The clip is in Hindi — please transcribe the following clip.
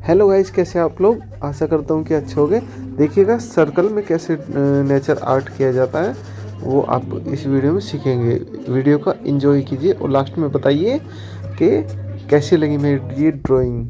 हेलो गाइस, कैसे आप लोग। आशा करता हूँ कि अच्छे होंगे। देखिएगा सर्कल में कैसे नेचर आर्ट किया जाता है वो आप इस वीडियो में सीखेंगे। वीडियो का एंजॉय कीजिए और लास्ट में बताइए कि कैसी लगी मेरी ये ड्राइंग।